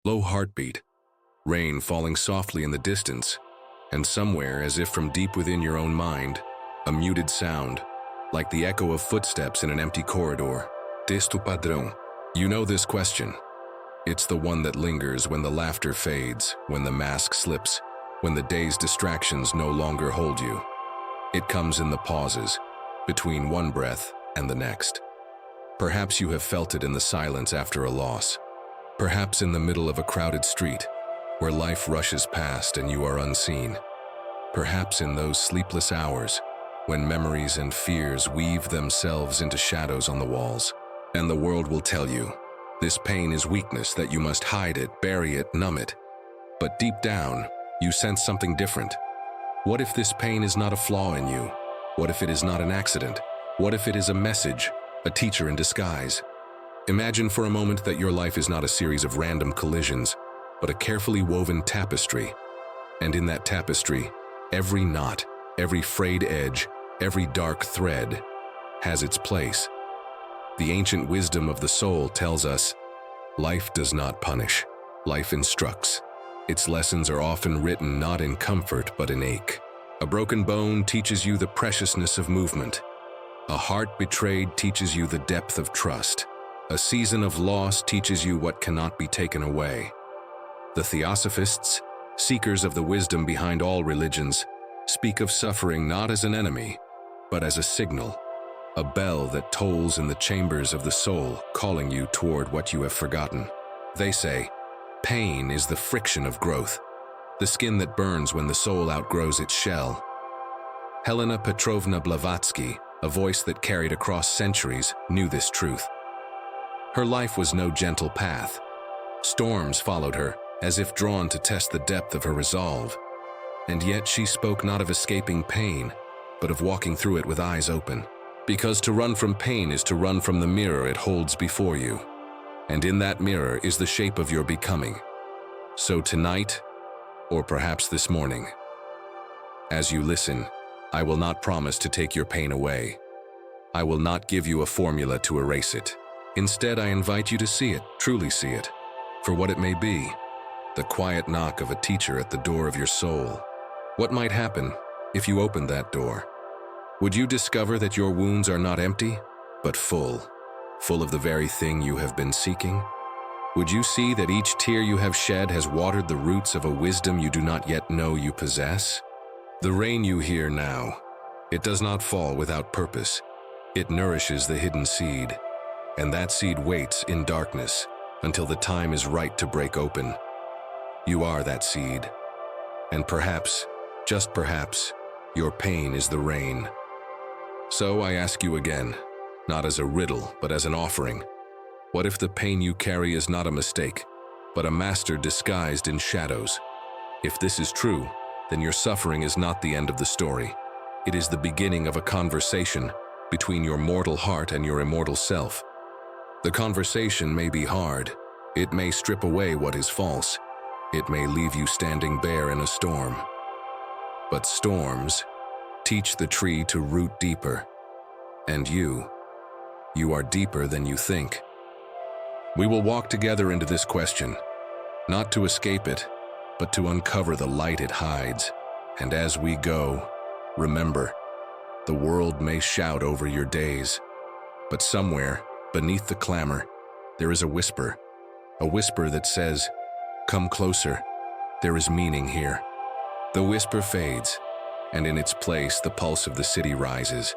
Low heartbeat, rain falling softly in the distance, and somewhere, as if from deep within your own mind, a muted sound, like the echo of footsteps in an empty corridor. Diz tu padrão. You know this question. It's the one that lingers when the laughter fades, when the mask slips, when the day's distractions no longer hold you. It comes in the pauses, between one breath and the next. Perhaps you have felt it in the silence after a loss. Perhaps in the middle of a crowded street, where life rushes past and you are unseen. Perhaps in those sleepless hours, when memories and fears weave themselves into shadows on the walls. And the world will tell you, this pain is weakness, that you must hide it, bury it, numb it. But deep down, you sense something different. What if this pain is not a flaw in you? What if it is not an accident? What if it is a message, a teacher in disguise? Imagine for a moment that your life is not a series of random collisions, but a carefully woven tapestry. And in that tapestry, every knot, every frayed edge, every dark thread has its place. The ancient wisdom of the soul tells us, life does not punish, life instructs. Its lessons are often written not in comfort but in ache. A broken bone teaches you the preciousness of movement. A heart betrayed teaches you the depth of trust. A season of loss teaches you what cannot be taken away. The Theosophists, seekers of the wisdom behind all religions, speak of suffering not as an enemy, but as a signal. A bell that tolls in the chambers of the soul, calling you toward what you have forgotten. They say, pain is the friction of growth, the skin that burns when the soul outgrows its shell. Helena Blavatsky, a voice that carried across centuries, knew this truth. Her life was no gentle path. Storms followed her, as if drawn to test the depth of her resolve. And yet she spoke not of escaping pain, but of walking through it with eyes open. Because to run from pain is to run from the mirror it holds before you. And in that mirror is the shape of your becoming. So tonight, or perhaps this morning, as you listen, I will not promise to take your pain away. I will not give you a formula to erase it. Instead, I invite you to see it, truly see it, for what it may be, the quiet knock of a teacher at the door of your soul. What might happen if you opened that door? Would you discover that your wounds are not empty, but full of the very thing you have been seeking? Would you see that each tear you have shed has watered the roots of a wisdom you do not yet know you possess? The rain you hear now, it does not fall without purpose. It nourishes the hidden seed, and that seed waits in darkness until the time is right to break open. You are that seed, and perhaps, just perhaps, your pain is the rain. So I ask you again, not as a riddle, but as an offering. What if the pain you carry is not a mistake, but a master disguised in shadows? If this is true, then your suffering is not the end of the story. It is the beginning of a conversation between your mortal heart and your immortal self. The conversation may be hard. It may strip away what is false. It may leave you standing bare in a storm. But storms teach the tree to root deeper. And you are deeper than you think. We will walk together into this question, not to escape it, but to uncover the light it hides. And as we go, remember, the world may shout over your days, but somewhere, beneath the clamor, there is a whisper that says, "Come closer, there is meaning here." The whisper fades, and in its place the pulse of the city rises,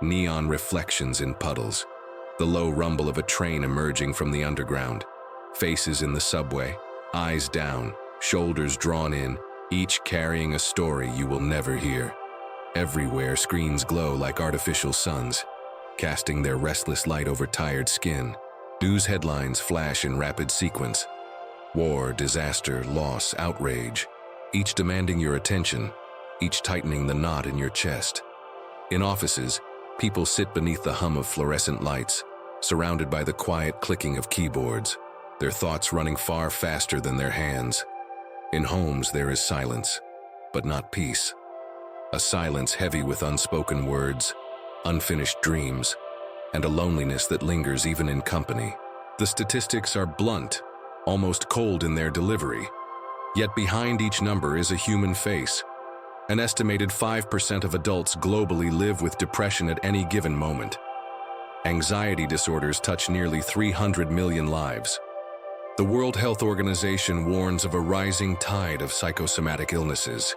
neon reflections in puddles, the low rumble of a train emerging from the underground, faces in the subway, eyes down, shoulders drawn in, each carrying a story you will never hear. Everywhere screens glow like artificial suns, casting their restless light over tired skin. News headlines flash in rapid sequence. War, disaster, loss, outrage, each demanding your attention, each tightening the knot in your chest. In offices, people sit beneath the hum of fluorescent lights, surrounded by the quiet clicking of keyboards, their thoughts running far faster than their hands. In homes, there is silence, but not peace. A silence heavy with unspoken words, unfinished dreams, and a loneliness that lingers even in company. The statistics are blunt. almost cold in their delivery. Yet behind each number is a human face. An estimated 5% of adults globally live with depression at any given moment. Anxiety disorders touch nearly 300 million lives. The World Health Organization warns of a rising tide of psychosomatic illnesses,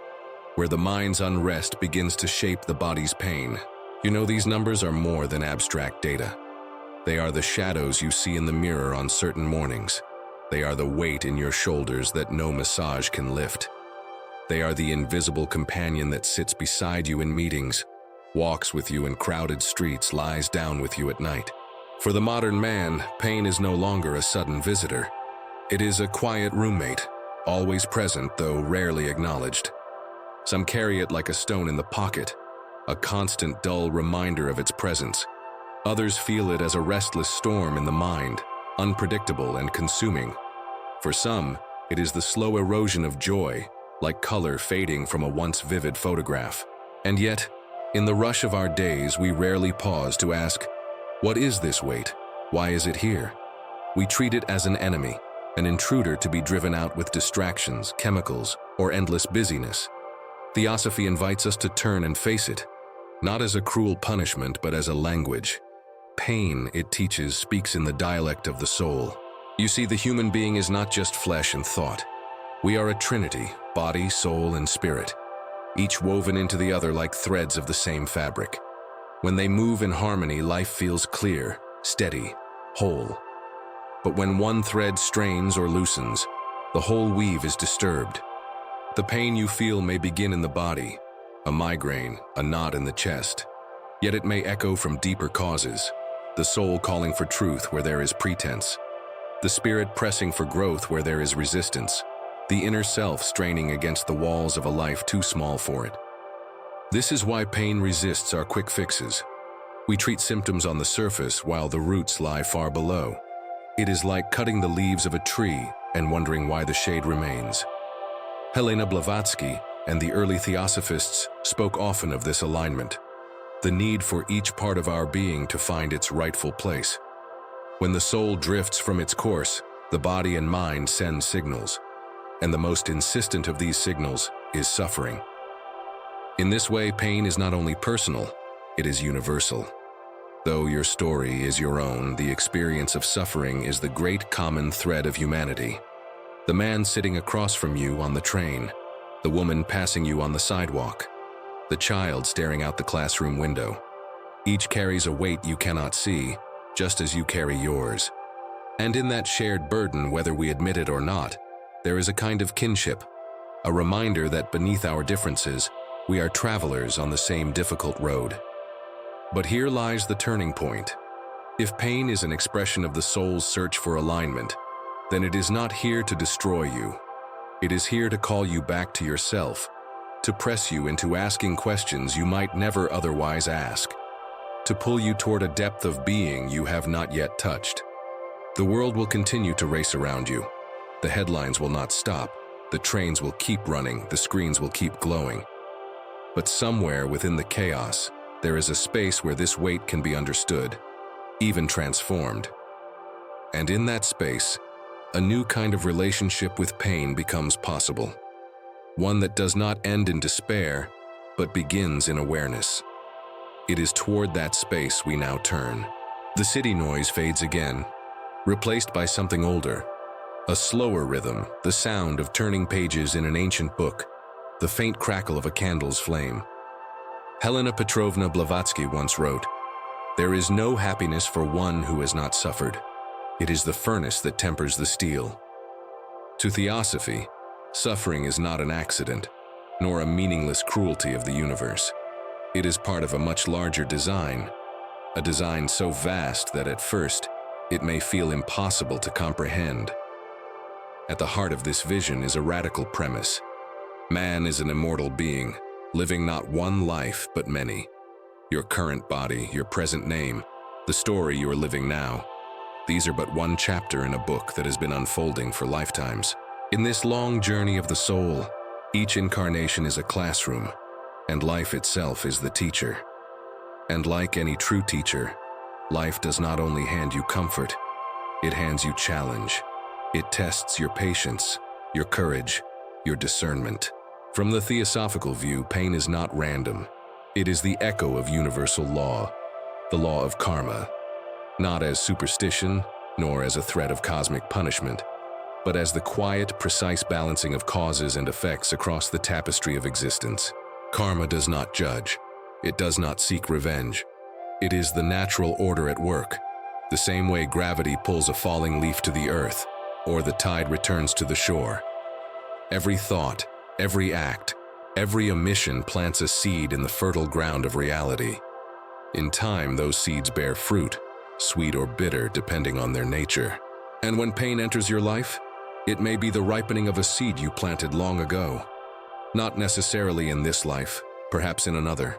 where the mind's unrest begins to shape the body's pain. You know, these numbers are more than abstract data. They are the shadows you see in the mirror on certain mornings. They are the weight in your shoulders that no massage can lift. They are the invisible companion that sits beside you in meetings, walks with you in crowded streets, lies down with you at night. For the modern man, pain is no longer a sudden visitor. It is a quiet roommate, always present though rarely acknowledged. Some carry it like a stone in the pocket, a constant dull reminder of its presence. Others feel it as a restless storm in the mind, unpredictable and consuming. For some, it is the slow erosion of joy, like color fading from a once vivid photograph. And yet, in the rush of our days, we rarely pause to ask, what is this weight? Why is it here? We treat it as an enemy, an intruder to be driven out with distractions, chemicals, or endless busyness. Theosophy invites us to turn and face it, not as a cruel punishment, but as a language. Pain, it teaches, speaks in the dialect of the soul. You see, the human being is not just flesh and thought. We are a trinity, body, soul, and spirit, each woven into the other like threads of the same fabric. When they move in harmony, life feels clear, steady, whole. But when one thread strains or loosens, the whole weave is disturbed. The pain you feel may begin in the body, a migraine, a knot in the chest. Yet it may echo from deeper causes, the soul calling for truth where there is pretense, the spirit pressing for growth where there is resistance, the inner self straining against the walls of a life too small for it. This is why pain resists our quick fixes. We treat symptoms on the surface while the roots lie far below. It is like cutting the leaves of a tree and wondering why the shade remains. Helena Blavatsky and the early Theosophists spoke often of this alignment, the need for each part of our being to find its rightful place. When the soul drifts from its course, the body and mind send signals, and the most insistent of these signals is suffering. In this way, pain is not only personal, it is universal. Though your story is your own, the experience of suffering is the great common thread of humanity. The man sitting across from you on the train, the woman passing you on the sidewalk, the child staring out the classroom window. Each carries a weight you cannot see, just as you carry yours. And in that shared burden, whether we admit it or not, there is a kind of kinship, a reminder that beneath our differences, we are travelers on the same difficult road. But here lies the turning point. If pain is an expression of the soul's search for alignment, then it is not here to destroy you. It is here to call you back to yourself, to press you into asking questions you might never otherwise ask, to pull you toward a depth of being you have not yet touched. The world will continue to race around you. The headlines will not stop. The trains will keep running. The screens will keep glowing. But somewhere within the chaos, there is a space where this weight can be understood, even transformed. And in that space, a new kind of relationship with pain becomes possible. One that does not end in despair, but begins in awareness. It is toward that space we now turn. The city noise fades again, replaced by something older. A slower rhythm, the sound of turning pages in an ancient book, the faint crackle of a candle's flame. Helena Petrovna Blavatsky once wrote, "There is no happiness for one who has not suffered. It is the furnace that tempers the steel." To Theosophy, suffering is not an accident, nor a meaningless cruelty of the universe. It is part of a much larger design, a design so vast that at first, it may feel impossible to comprehend. At the heart of this vision is a radical premise. Man is an immortal being, living not one life but many. Your current body, your present name, the story you are living now. These are but one chapter in a book that has been unfolding for lifetimes. In this long journey of the soul, each incarnation is a classroom, and life itself is the teacher. And like any true teacher, life does not only hand you comfort, it hands you challenge. It tests your patience, your courage, your discernment. From the Theosophical view, pain is not random. It is the echo of universal law, the law of karma, not as superstition, nor as a threat of cosmic punishment, but as the quiet, precise balancing of causes and effects across the tapestry of existence. Karma does not judge. It does not seek revenge. It is the natural order at work, the same way gravity pulls a falling leaf to the earth, or the tide returns to the shore. Every thought, every act, every omission plants a seed in the fertile ground of reality. In time, those seeds bear fruit, sweet or bitter depending on their nature. And when pain enters your life, it may be the ripening of a seed you planted long ago. Not necessarily in this life, perhaps in another.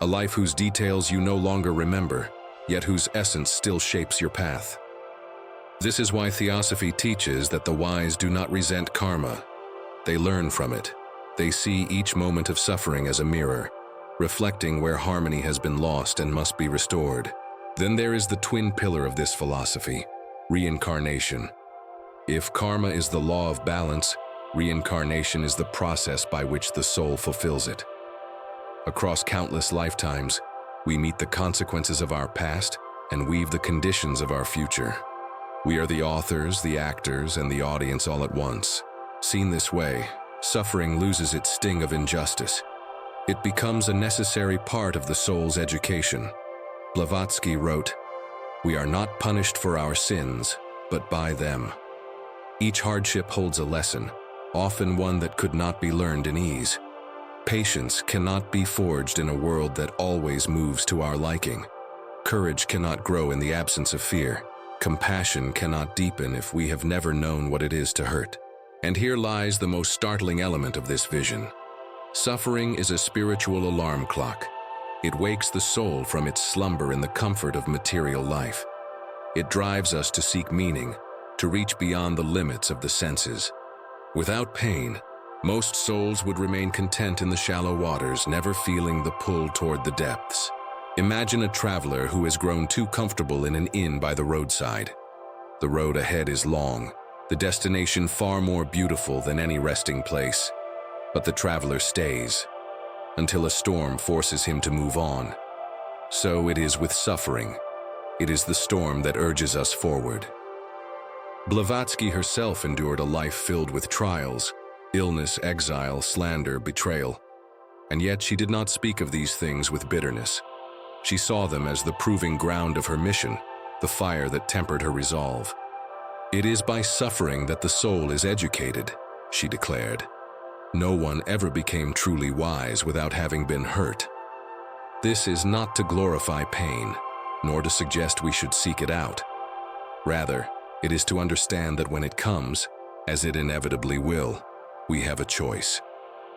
A life whose details you no longer remember, yet whose essence still shapes your path. This is why Theosophy teaches that the wise do not resent karma. They learn from it. They see each moment of suffering as a mirror, reflecting where harmony has been lost and must be restored. Then there is the twin pillar of this philosophy, reincarnation. If karma is the law of balance, reincarnation is the process by which the soul fulfills it. Across countless lifetimes, we meet the consequences of our past and weave the conditions of our future. We are the authors, the actors, and the audience all at once. Seen this way, suffering loses its sting of injustice. It becomes a necessary part of the soul's education. Blavatsky wrote, "We are not punished for our sins, but by them." Each hardship holds a lesson, often one that could not be learned in ease. Patience cannot be forged in a world that always moves to our liking. Courage cannot grow in the absence of fear. Compassion cannot deepen if we have never known what it is to hurt. And here lies the most startling element of this vision. Suffering is a spiritual alarm clock. It wakes the soul from its slumber in the comfort of material life. It drives us to seek meaning, to reach beyond the limits of the senses. Without pain, most souls would remain content in the shallow waters, never feeling the pull toward the depths. Imagine a traveler who has grown too comfortable in an inn by the roadside. The road ahead is long, the destination far more beautiful than any resting place. But the traveler stays, until a storm forces him to move on. So it is with suffering. It is the storm that urges us forward. Blavatsky herself endured a life filled with trials, illness, exile, slander, betrayal. And yet she did not speak of these things with bitterness. She saw them as the proving ground of her mission, the fire that tempered her resolve. "It is by suffering that the soul is educated," she declared. "No one ever became truly wise without having been hurt." This is not to glorify pain, nor to suggest we should seek it out. Rather, it is to understand that when it comes, as it inevitably will, we have a choice.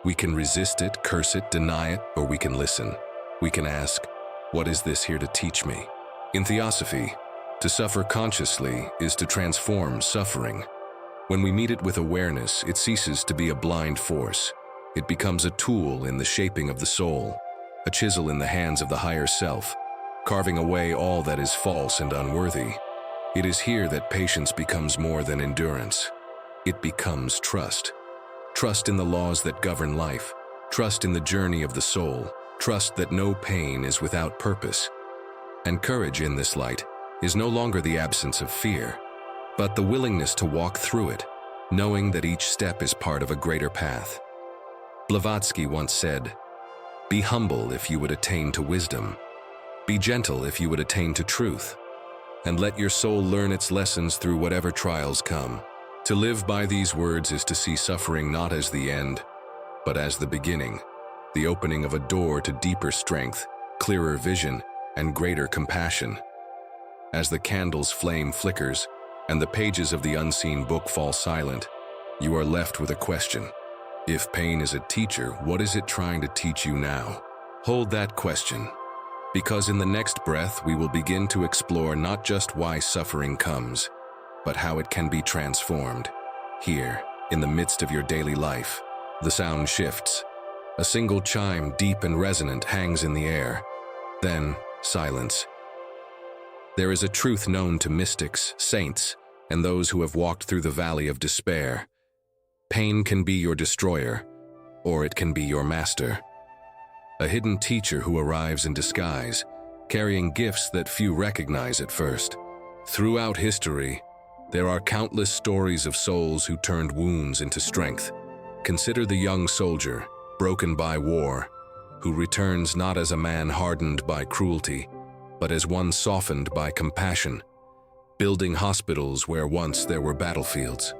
We can resist it, curse it, deny it, or we can listen. We can ask, "What is this here to teach me?" In Theosophy, to suffer consciously is to transform suffering. When we meet it with awareness, it ceases to be a blind force. It becomes a tool in the shaping of the soul, a chisel in the hands of the higher self, carving away all that is false and unworthy. It is here that patience becomes more than endurance. It becomes trust. Trust in the laws that govern life, trust in the journey of the soul, trust that no pain is without purpose. And courage in this light is no longer the absence of fear, but the willingness to walk through it, knowing that each step is part of a greater path. Blavatsky once said, "Be humble if you would attain to wisdom. Be gentle if you would attain to truth. And let your soul learn its lessons through whatever trials come." To live by these words is to see suffering not as the end, but as the beginning, the opening of a door to deeper strength, clearer vision, and greater compassion. As the candle's flame flickers and the pages of the unseen book fall silent, you are left with a question. If pain is a teacher, what is it trying to teach you now? Hold that question, because in the next breath we will begin to explore not just why suffering comes, but how it can be transformed. Here, in the midst of your daily life, the sound shifts. A single chime, deep and resonant, hangs in the air. Then, silence. There is a truth known to mystics, saints, and those who have walked through the valley of despair. Pain can be your destroyer, or it can be your master. A hidden teacher who arrives in disguise, carrying gifts that few recognize at first. Throughout history, there are countless stories of souls who turned wounds into strength. Consider the young soldier, broken by war, who returns not as a man hardened by cruelty, but as one softened by compassion, building hospitals where once there were battlefields.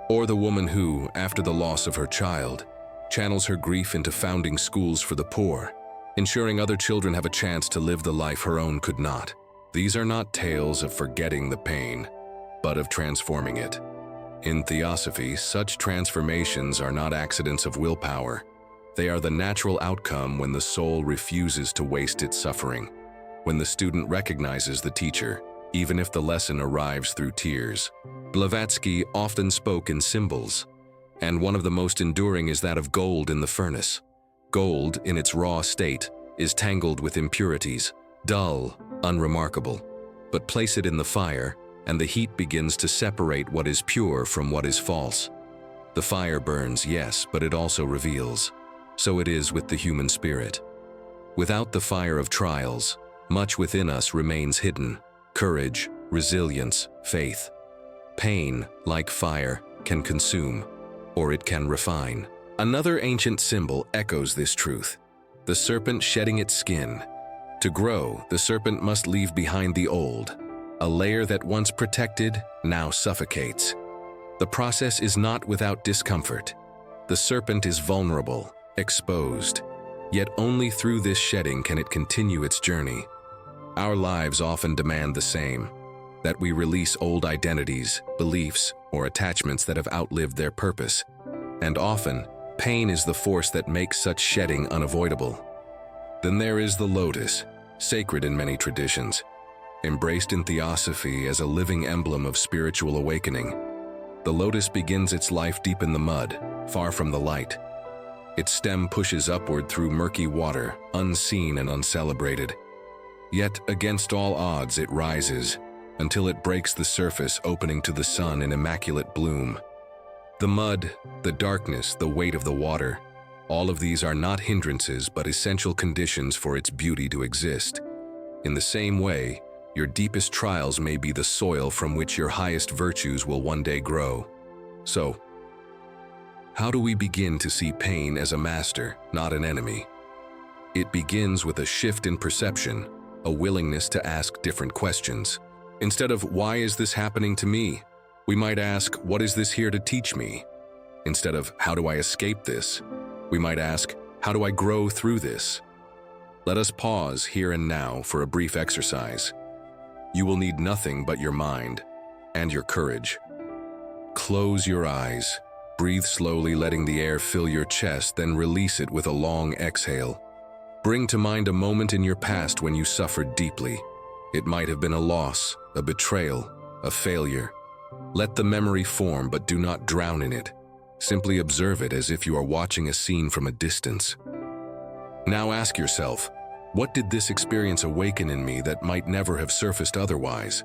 Or the woman who, after the loss of her child, channels her grief into founding schools for the poor, ensuring other children have a chance to live the life her own could not. These are not tales of forgetting the pain, but of transforming it. In Theosophy, such transformations are not accidents of willpower. They are the natural outcome when the soul refuses to waste its suffering, when the student recognizes the teacher, even if the lesson arrives through tears. Blavatsky often spoke in symbols, and one of the most enduring is that of gold in the furnace. Gold, in its raw state, is tangled with impurities, dull, unremarkable. But place it in the fire, and the heat begins to separate what is pure from what is false. The fire burns, yes, but it also reveals. So it is with the human spirit. Without the fire of trials, much within us remains hidden: courage, resilience, faith. Pain, like fire, can consume, or it can refine. Another ancient symbol echoes this truth: the serpent shedding its skin. To grow, the serpent must leave behind the old. A layer that once protected, now suffocates. The process is not without discomfort. The serpent is vulnerable, exposed. Yet only through this shedding can it continue its journey. Our lives often demand the same: that we release old identities, beliefs, or attachments that have outlived their purpose. And often, pain is the force that makes such shedding unavoidable. Then there is the lotus, sacred in many traditions, embraced in Theosophy as a living emblem of spiritual awakening. The lotus begins its life deep in the mud, far from the light. Its stem pushes upward through murky water, unseen and uncelebrated. Yet, against all odds, it rises, until it breaks the surface, opening to the sun in immaculate bloom. The mud, the darkness, the weight of the water, all of these are not hindrances but essential conditions for its beauty to exist. In the same way, your deepest trials may be the soil from which your highest virtues will one day grow. So, how do we begin to see pain as a master, not an enemy? It begins with a shift in perception, a willingness to ask different questions. Instead of, "Why is this happening to me?" we might ask, "What is this here to teach me?" Instead of, "How do I escape this?" we might ask, "How do I grow through this?" Let us pause here and now for a brief exercise. You will need nothing but your mind and your courage. Close your eyes. Breathe slowly, letting the air fill your chest, then release it with a long exhale. Bring to mind a moment in your past when you suffered deeply. It might have been a loss, a betrayal, a failure. Let the memory form, but do not drown in it. Simply observe it as if you are watching a scene from a distance. Now ask yourself, what did this experience awaken in me that might never have surfaced otherwise?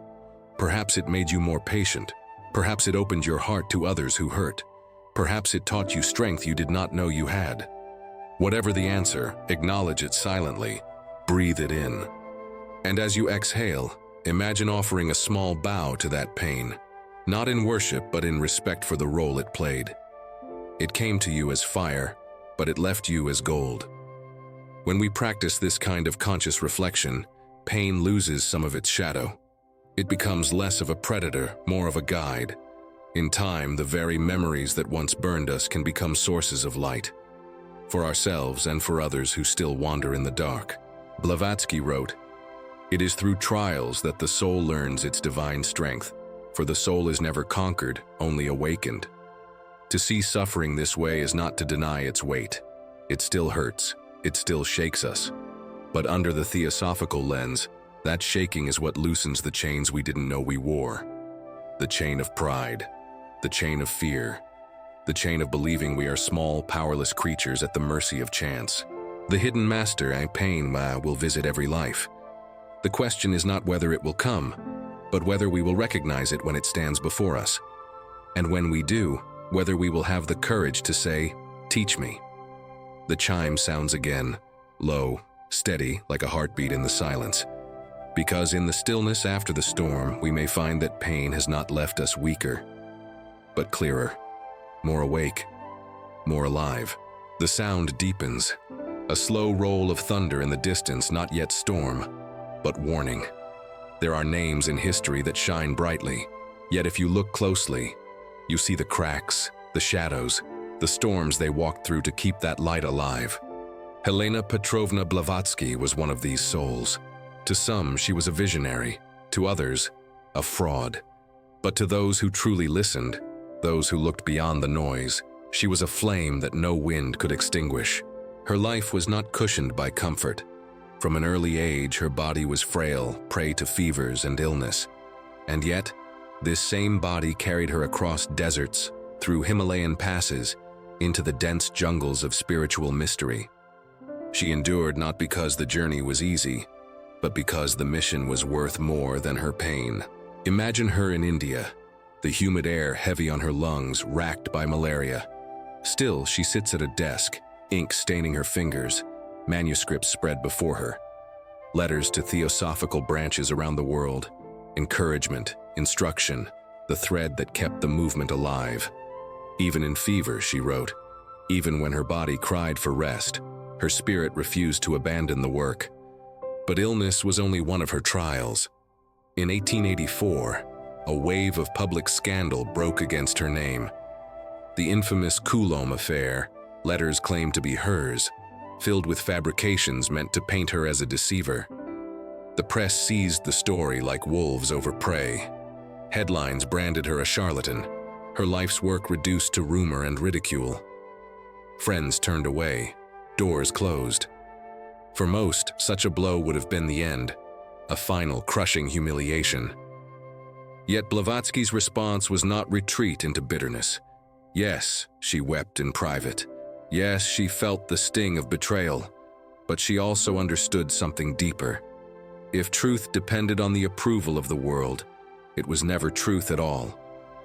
Perhaps it made you more patient. Perhaps it opened your heart to others who hurt. Perhaps it taught you strength you did not know you had. Whatever the answer, acknowledge it silently. Breathe it in. And as you exhale, imagine offering a small bow to that pain, not in worship but in respect for the role it played. It came to you as fire, but it left you as gold. When we practice this kind of conscious reflection, pain loses some of its shadow. It becomes less of a predator, more of a guide. In time, the very memories that once burned us can become sources of light, for ourselves and for others who still wander in the dark. Blavatsky wrote, "It is through trials that the soul learns its divine strength, for the soul is never conquered, only awakened." To see suffering this way is not to deny its weight. It still hurts, it still shakes us. But under the Theosophical lens, that shaking is what loosens the chains we didn't know we wore. The chain of pride, the chain of fear, the chain of believing we are small, powerless creatures at the mercy of chance. The hidden master, pain, will visit every life. The question is not whether it will come, but whether we will recognize it when it stands before us. And when we do, whether we will have the courage to say, "Teach me." The chime sounds again, low, steady, like a heartbeat in the silence. Because in the stillness after the storm, we may find that pain has not left us weaker, but clearer, more awake, more alive. The sound deepens, a slow roll of thunder in the distance, not yet storm, but warning. There are names in history that shine brightly, yet if you look closely, you see the cracks, the shadows, the storms they walked through to keep that light alive. Helena Petrovna Blavatsky was one of these souls. To some, she was a visionary, to others, a fraud. But to those who truly listened, those who looked beyond the noise, she was a flame that no wind could extinguish. Her life was not cushioned by comfort. From an early age, her body was frail, prey to fevers and illness. And yet, this same body carried her across deserts, through Himalayan passes, into the dense jungles of spiritual mystery. She endured not because the journey was easy, but because the mission was worth more than her pain. Imagine her in India, the humid air heavy on her lungs, racked by malaria. Still, she sits at a desk, ink staining her fingers, manuscripts spread before her. Letters to Theosophical branches around the world, encouragement, instruction, the thread that kept the movement alive. Even in fever, she wrote, even when her body cried for rest, her spirit refused to abandon the work. But illness was only one of her trials. In 1884, a wave of public scandal broke against her name. The infamous Coulomb affair, letters claimed to be hers, filled with fabrications meant to paint her as a deceiver. The press seized the story like wolves over prey. Headlines branded her a charlatan, her life's work reduced to rumor and ridicule. Friends turned away, doors closed. For most, such a blow would have been the end, a final crushing humiliation. Yet Blavatsky's response was not retreat into bitterness. Yes, she wept in private. Yes, she felt the sting of betrayal, but she also understood something deeper. If truth depended on the approval of the world, it was never truth at all.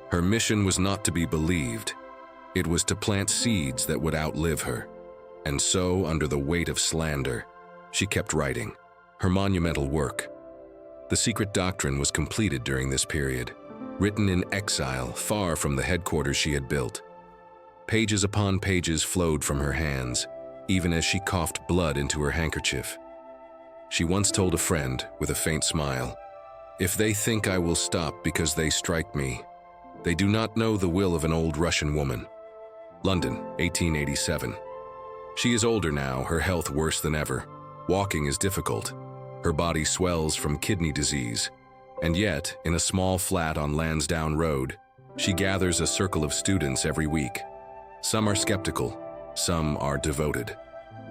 Her mission was not to be believed. It was to plant seeds that would outlive her. And so, under the weight of slander, she kept writing, her monumental work. The Secret Doctrine was completed during this period, written in exile far from the headquarters she had built. Pages upon pages flowed from her hands, even as she coughed blood into her handkerchief. She once told a friend, with a faint smile, "If they think I will stop because they strike me, they do not know the will of an old Russian woman." London, 1887. She is older now, her health worse than ever. Walking is difficult. Her body swells from kidney disease. And yet, in a small flat on Lansdowne Road, she gathers a circle of students every week. Some are skeptical, some are devoted.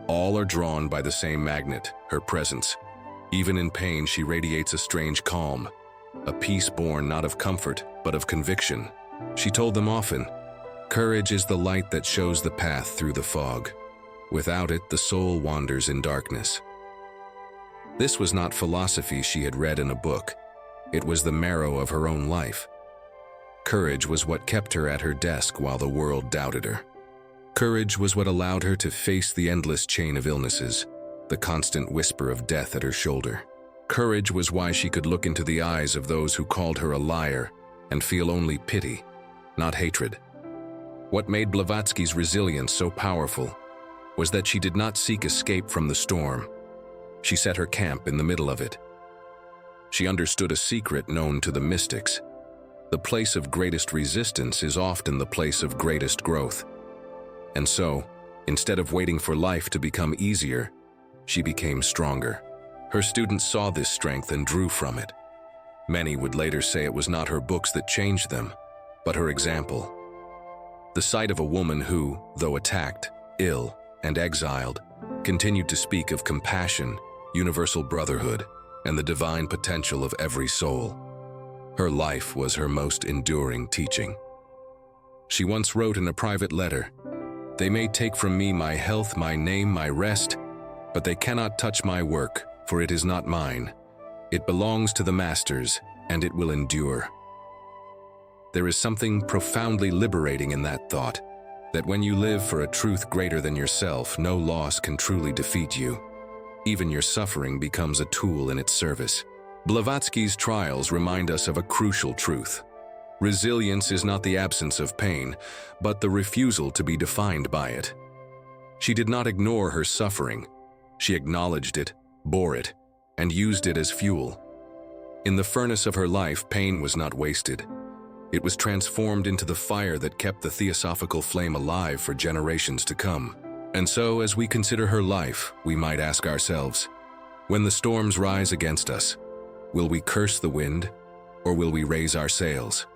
All are drawn by the same magnet, her presence. Even in pain, she radiates a strange calm, a peace born not of comfort, but of conviction. She told them often, "Courage is the light that shows the path through the fog. Without it, the soul wanders in darkness." This was not philosophy she had read in a book. It was the marrow of her own life. Courage was what kept her at her desk while the world doubted her. Courage was what allowed her to face the endless chain of illnesses, the constant whisper of death at her shoulder. Courage was why she could look into the eyes of those who called her a liar and feel only pity, not hatred. What made Blavatsky's resilience so powerful was that she did not seek escape from the storm. She set her camp in the middle of it. She understood a secret known to the mystics. The place of greatest resistance is often the place of greatest growth. And so, instead of waiting for life to become easier, she became stronger. Her students saw this strength and drew from it. Many would later say it was not her books that changed them, but her example. The sight of a woman who, though attacked, ill, and exiled, continued to speak of compassion, universal brotherhood, and the divine potential of every soul. Her life was her most enduring teaching. She once wrote in a private letter, "They may take from me my health, my name, my rest, but they cannot touch my work, for it is not mine. It belongs to the masters, and it will endure. There is something profoundly liberating in that thought, that when you live for a truth greater than yourself, no loss can truly defeat you. Even your suffering becomes a tool in its service. Blavatsky's trials remind us of a crucial truth. Resilience is not the absence of pain, but the refusal to be defined by it. She did not ignore her suffering. She acknowledged it, bore it, and used it as fuel. In the furnace of her life, pain was not wasted. It was transformed into the fire that kept the Theosophical flame alive for generations to come. And so, as we consider her life, we might ask ourselves, when the storms rise against us, will we curse the wind, or will we raise our sails?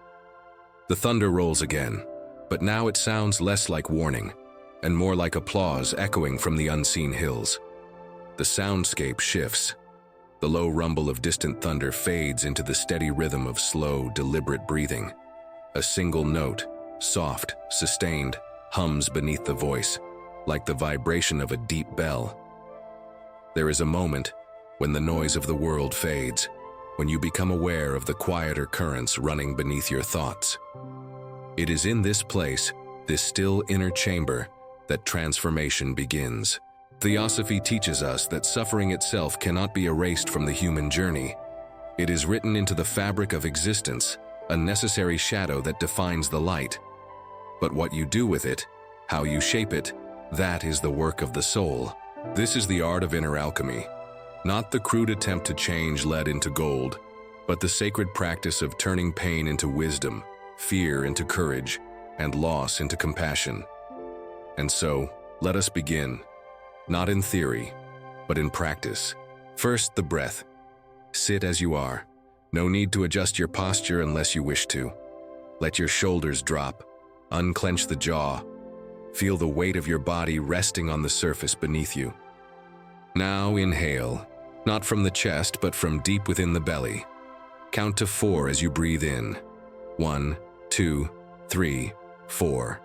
The thunder rolls again, but now it sounds less like warning, and more like applause echoing from the unseen hills. The soundscape shifts. The low rumble of distant thunder fades into the steady rhythm of slow, deliberate breathing. A single note, soft, sustained, hums beneath the voice, like the vibration of a deep bell. There is a moment when the noise of the world fades, when you become aware of the quieter currents running beneath your thoughts. It is in this place, this still inner chamber, that transformation begins. Theosophy teaches us that suffering itself cannot be erased from the human journey. It is written into the fabric of existence, a necessary shadow that defines the light. But what you do with it, how you shape it, that is the work of the soul. This is the art of inner alchemy. Not the crude attempt to change lead into gold, but the sacred practice of turning pain into wisdom, fear into courage, and loss into compassion. And so, let us begin, not in theory, but in practice. First, the breath. Sit as you are. No need to adjust your posture unless you wish to. Let your shoulders drop. Unclench the jaw. Feel the weight of your body resting on the surface beneath you. Now inhale, not from the chest, but from deep within the belly. Count to 4 as you breathe in. 1, 2, 3, 4.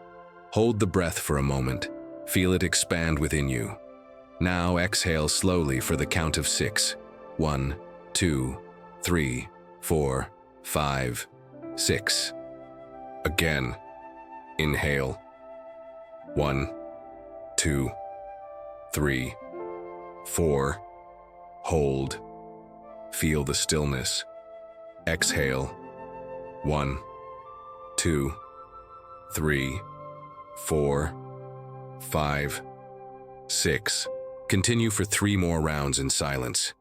Hold the breath for a moment. Feel it expand within you. Now exhale slowly for the count of 6. 1, 2, 3, 4, 5, 6. Again. Inhale. 1, 2, 3, 4. Hold. Feel the stillness. Exhale. 1, 2, 3, 4, 5, 6. Continue for 3 more rounds in silence.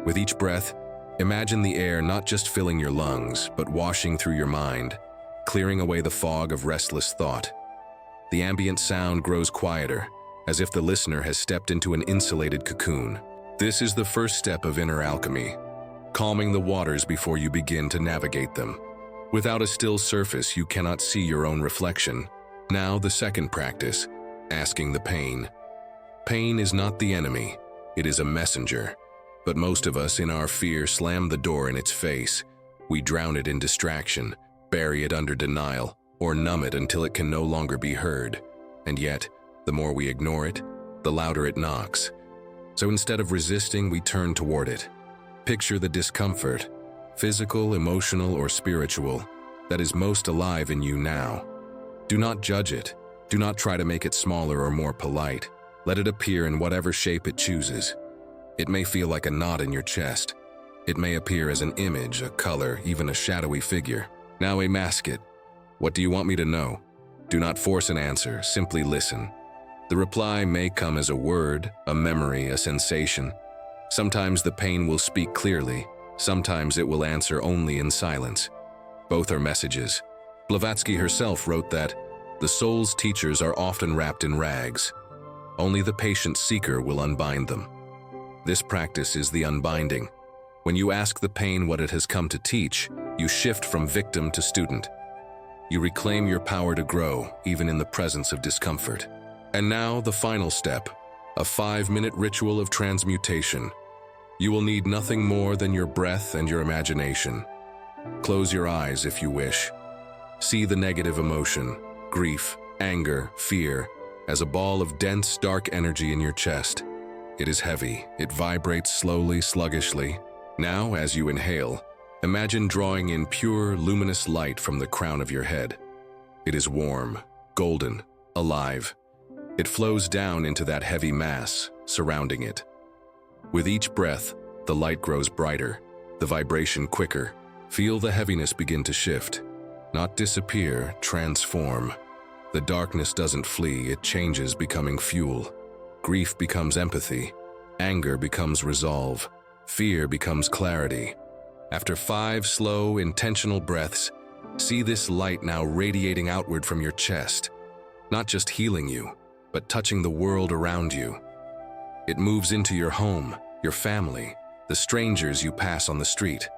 With each breath, imagine the air not just filling your lungs, but washing through your mind, clearing away the fog of restless thought. The ambient sound grows quieter, as if the listener has stepped into an insulated cocoon. This is the first step of inner alchemy, calming the waters before you begin to navigate them. Without a still surface, you cannot see your own reflection. Now the second practice, asking the pain. Pain is not the enemy, it is a messenger. But most of us in our fear slam the door in its face. We drown it in distraction, bury it under denial, or numb it until it can no longer be heard. And yet, the more we ignore it, the louder it knocks. So instead of resisting, we turn toward it. Picture the discomfort, physical, emotional, or spiritual, that is most alive in you now. Do not judge it. Do not try to make it smaller or more polite. Let it appear in whatever shape it chooses. It may feel like a knot in your chest. It may appear as an image, a color, even a shadowy figure. Now mask it. What do you want me to know? Do not force an answer, simply listen. The reply may come as a word, a memory, a sensation. Sometimes the pain will speak clearly, sometimes it will answer only in silence. Both are messages. Blavatsky herself wrote that, "The soul's teachers are often wrapped in rags. Only the patient seeker will unbind them." This practice is the unbinding. When you ask the pain what it has come to teach, you shift from victim to student. You reclaim your power to grow, even in the presence of discomfort. And now, the final step, a 5-minute ritual of transmutation. You will need nothing more than your breath and your imagination. Close your eyes if you wish. See the negative emotion, grief, anger, fear, as a ball of dense, dark energy in your chest. It is heavy. It vibrates slowly, sluggishly. Now, as you inhale, Imagine drawing in pure, luminous light from the crown of your head. It is warm, golden, alive. It flows down into that heavy mass, surrounding it. With each breath, the light grows brighter, the vibration quicker. Feel the heaviness begin to shift. Not disappear, transform. The darkness doesn't flee, it changes, becoming fuel. Grief becomes empathy. Anger becomes resolve. Fear becomes clarity. After 5 slow, intentional breaths, see this light now radiating outward from your chest, not just healing you, but touching the world around you. It moves into your home, your family, the strangers you pass on the street.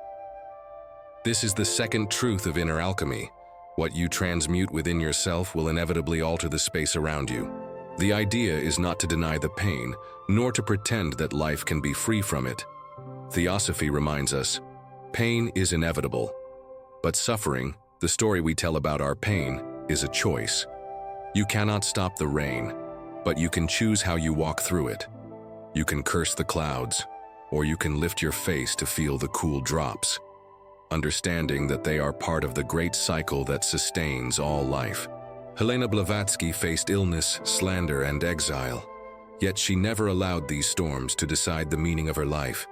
This is the second truth of inner alchemy. What you transmute within yourself will inevitably alter the space around you. The idea is not to deny the pain, nor to pretend that life can be free from it. Theosophy reminds us, pain is inevitable. But suffering, the story we tell about our pain, is a choice. You cannot stop the rain, but you can choose how you walk through it. You can curse the clouds, or you can lift your face to feel the cool drops, understanding that they are part of the great cycle that sustains all life. Helena Blavatsky faced illness, slander, and exile, yet she never allowed these storms to decide the meaning of her life.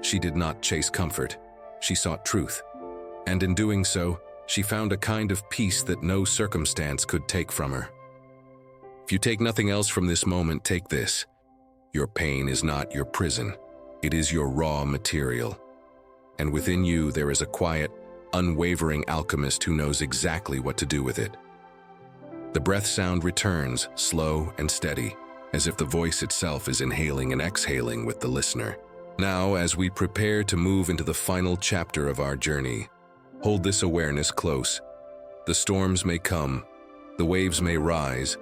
She did not chase comfort, she sought truth. And in doing so, she found a kind of peace that no circumstance could take from her. If you take nothing else from this moment, take this. Your pain is not your prison. It is your raw material. And within you there is a quiet, unwavering alchemist who knows exactly what to do with it. The breath sound returns, slow and steady, as if the voice itself is inhaling and exhaling with the listener. Now, as we prepare to move into the final chapter of our journey, hold this awareness close. The storms may come, the waves may rise,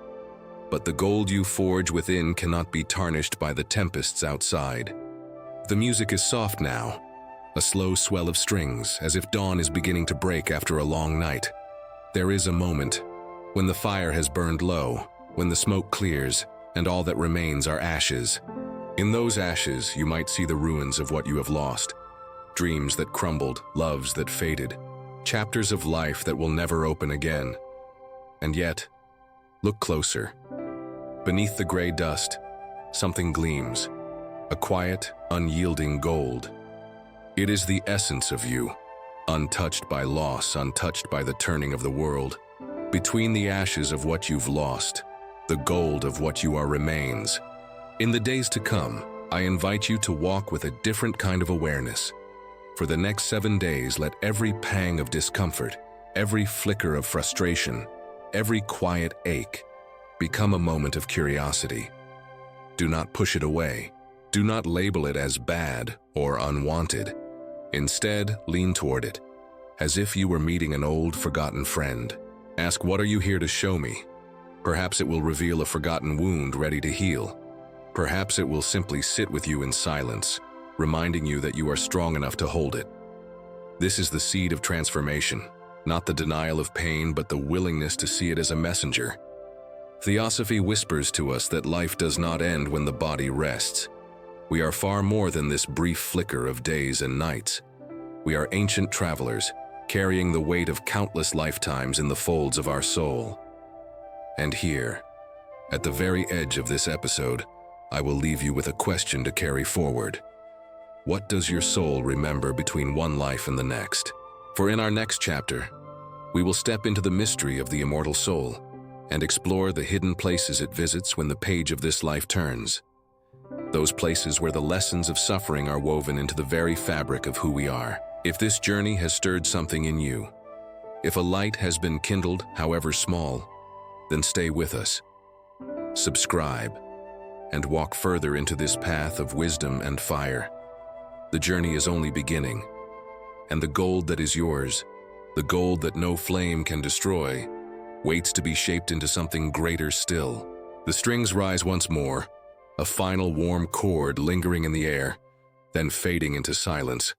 but the gold you forge within cannot be tarnished by the tempests outside. The music is soft now, a slow swell of strings, as if dawn is beginning to break after a long night. There is a moment when the fire has burned low, when the smoke clears, and all that remains are ashes. In those ashes, you might see the ruins of what you have lost. Dreams that crumbled, loves that faded, chapters of life that will never open again. And yet, look closer. Beneath the gray dust, something gleams, a quiet, unyielding gold. It is the essence of you, untouched by loss, untouched by the turning of the world. Between the ashes of what you've lost, the gold of what you are remains. In the days to come, I invite you to walk with a different kind of awareness. For the next 7 days, let every pang of discomfort, every flicker of frustration, every quiet ache, become a moment of curiosity. Do not push it away. Do not label it as bad or unwanted. Instead, lean toward it, as if you were meeting an old, forgotten friend. Ask, what are you here to show me? Perhaps it will reveal a forgotten wound ready to heal. Perhaps it will simply sit with you in silence, reminding you that you are strong enough to hold it. This is the seed of transformation, not the denial of pain, but the willingness to see it as a messenger. Theosophy whispers to us that life does not end when the body rests. We are far more than this brief flicker of days and nights. We are ancient travelers, carrying the weight of countless lifetimes in the folds of our soul. And here, at the very edge of this episode, I will leave you with a question to carry forward. What does your soul remember between one life and the next? For in our next chapter, we will step into the mystery of the immortal soul and explore the hidden places it visits when the page of this life turns. Those places where the lessons of suffering are woven into the very fabric of who we are. If this journey has stirred something in you, if a light has been kindled, however small, then stay with us. Subscribe and walk further into this path of wisdom and fire. The journey is only beginning, and the gold that is yours, the gold that no flame can destroy, waits to be shaped into something greater still. The strings rise once more, a final warm chord lingering in the air, then fading into silence.